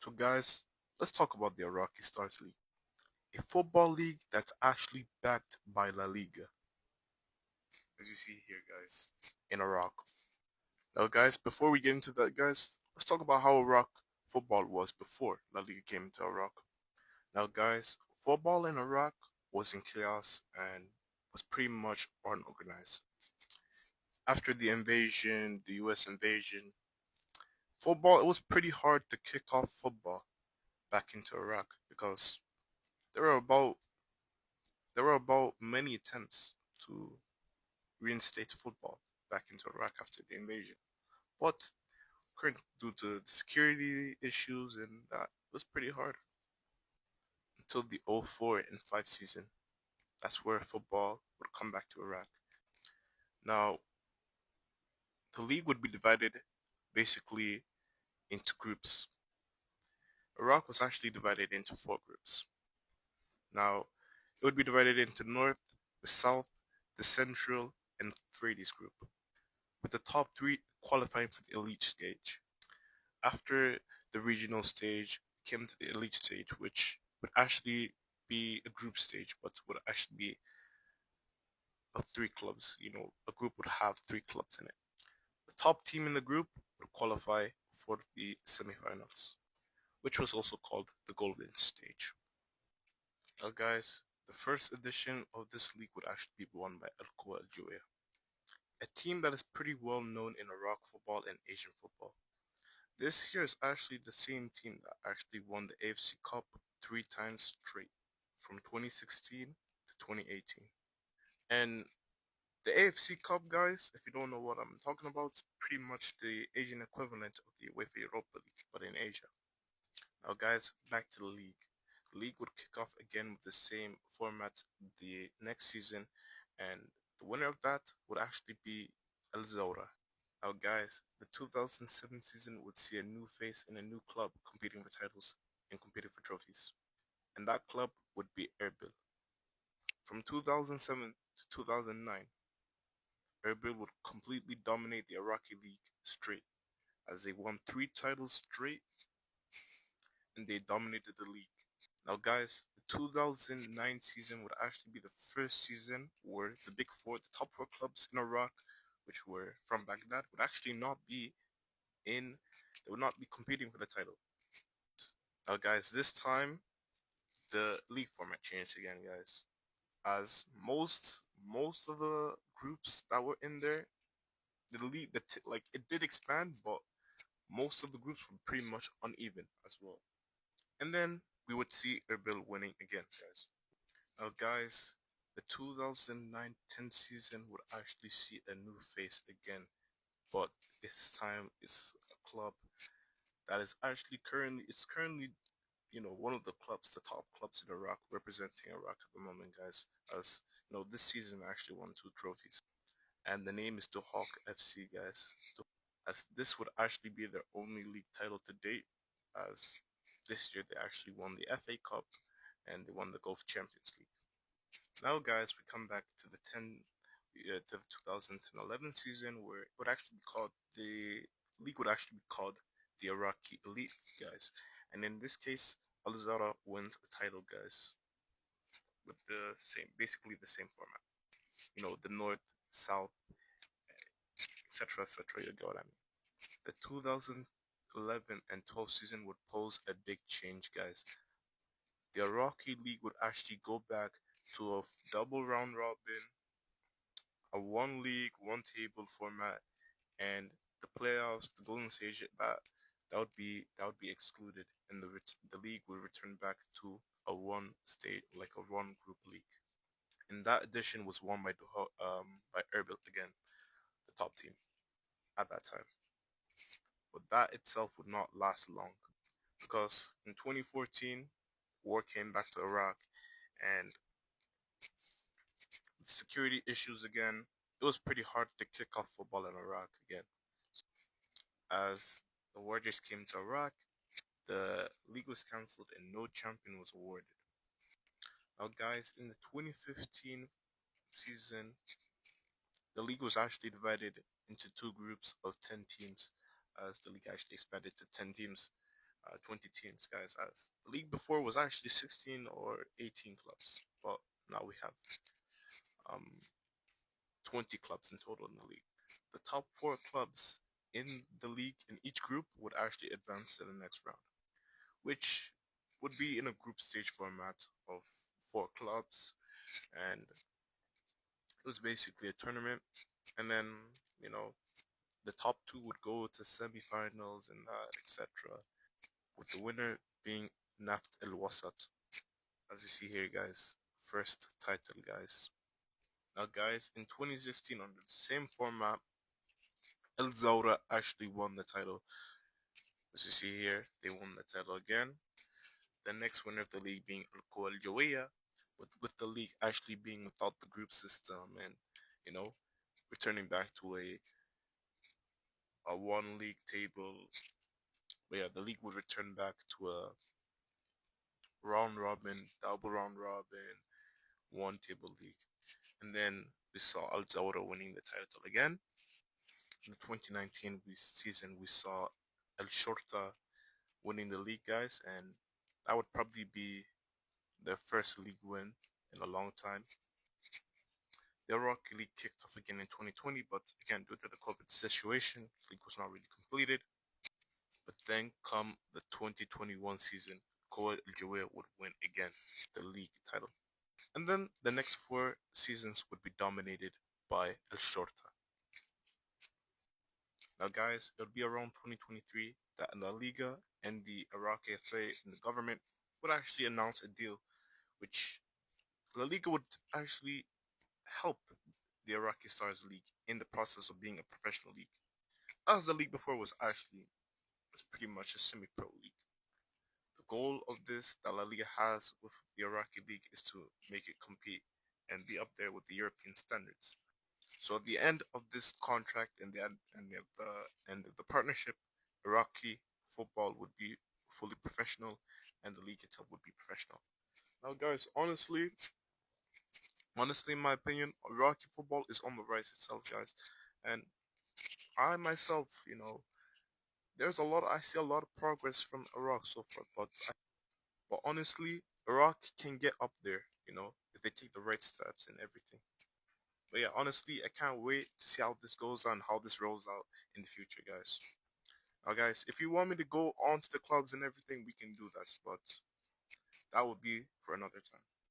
So, guys, let's talk about the Iraqi Stars League, a football league that's actually backed by La Liga, as you see here, guys, in Iraq. Now, guys, before we get into that, guys, let's talk about how Iraq football was before La Liga came into Iraq. Now, guys, football in Iraq was in chaos and was pretty much unorganized. After the invasion, the US invasion, football, it was pretty hard to kick off football back into Iraq because there were about there were about many attempts to reinstate football back into Iraq after the invasion. But currently, due to the security issues and that, it was pretty hard until the '04 and 5 season. That's where football would come back to Iraq. Now, the league would be divided basically into groups. Iraq was actually divided into four groups. Now, it would be divided into North, the South, the Central, and Trades group, with the top three qualifying for the elite stage. After the regional stage came to the elite stage, which would actually be a group stage, but would actually be of three clubs. A group would have three clubs in it. The top team in the group would qualify for the semifinals, which was also called the golden stage. Now, guys, the first edition of this league would actually be won by Al Quwa Al Juwayah, a team that is pretty well known in Iraq football and Asian football. This year is actually the same team that actually won the AFC Cup three times straight, from 2016 to 2018. And the AFC Cup, guys, if you don't know what I'm talking about, it's pretty much the Asian equivalent of the UEFA Europa League, but in Asia. Now, guys, back to the league. The league would kick off again with the same format the next season, and the winner of that would actually be Al Zawra. Now, guys, the 2007 season would see a new face in a new club competing for titles and competing for trophies, and that club would be Erbil. From 2007 to 2009, Erbil would completely dominate the Iraqi league straight, as they won three titles straight and they dominated the league. Now, guys, the 2009 season would actually be the first season where the big four, the top four clubs in Iraq, which were from Baghdad, would actually not be in, they would not be competing for the title. Now, guys, this time the league format changed again, guys, as most of the groups that were in there, the league, like it did expand, but most of the groups were pretty much uneven as well. And then we would see Erbil winning again, guys. Now, guys, the 2009-10 season would actually see a new face again, but this time it's a club that is actually currently one of the clubs, the top clubs in Iraq, representing Iraq at the moment, guys. As this season actually won two trophies, and the name is Duhok FC, guys. As this would actually be their only league title to date, as this year they actually won the FA Cup and they won the Gulf Champions League. Now, guys, we come back to the 2010-11 season, where it would actually be called the league would actually be called the Iraqi Elite, guys. And in this case, Al Zara wins a title, guys, with basically the same format. The North, South, etc., etc. You get what I mean. The 2011 and 12 season would pose a big change, guys. The Iraqi League would actually go back to a double round robin, a one league, one table format, and the playoffs, the golden stage, that would be excluded, and the league would return back to a one state, like a one group league. And that edition was won by Erbil again, the top team at that time. But that itself would not last long, because in 2014, war came back to Iraq, and with security issues again, it was pretty hard to kick off football in Iraq again. As the war just came to Iraq, the league was cancelled and no champion was awarded. Now, guys, in the 2015 season, the league was actually divided into two groups of 10 teams, as the league actually expanded to 10 teams. 20 teams, guys. As the league before was actually 16 or 18 clubs, but now we have um 20 clubs in total in the league. The top four clubs in the league in each group would actually advance to the next round, which would be in a group stage format of four clubs, and it was basically a tournament. And then you know the top two would go to semifinals and etc. With the winner being Naft El Wasat, as you see here, guys. First title, guys. Now, guys, in 2016, under the same format, El Zaura actually won the title. As you see here, they won the title again. The next winner of the league being Al Qawa Al Jawiya, with the league actually being without the group system and, you know, returning back to a one league table. But yeah, the league would return back to a round robin, double round robin, one table league. And then we saw Al Zawra winning the title again. In the 2019 season, we saw El Shorta winning the league, guys, and that would probably be their first league win in a long time. The Iraqi League kicked off again in 2020, but again, due to the COVID situation, the league was not really completed. But then, come the 2021 season, Kowa Al Jawiya would win again the league title. And then the next four seasons would be dominated by El Shorta. Now, guys, it'll be around 2023 that Laliga and the Iraqi FA and the government would actually announce a deal which La Liga would actually help the Iraqi Stars League in the process of being a professional league, as the league before was pretty much a semi-pro league. The goal of this that La Liga has with the Iraqi league is to make it compete and be up there with the European standards. So at the end of this contract and the partnership, Iraqi football would be fully professional, and the league itself would be professional. Now, guys, honestly, in my opinion, Iraqi football is on the rise itself, guys. And I myself, I see a lot of progress from Iraq so far. But honestly, Iraq can get up there, if they take the right steps and everything. But yeah, honestly, I can't wait to see how this goes on, how this rolls out in the future, guys. Now, guys, if you want me to go on to the clubs and everything, we can do that. But that would be for another time.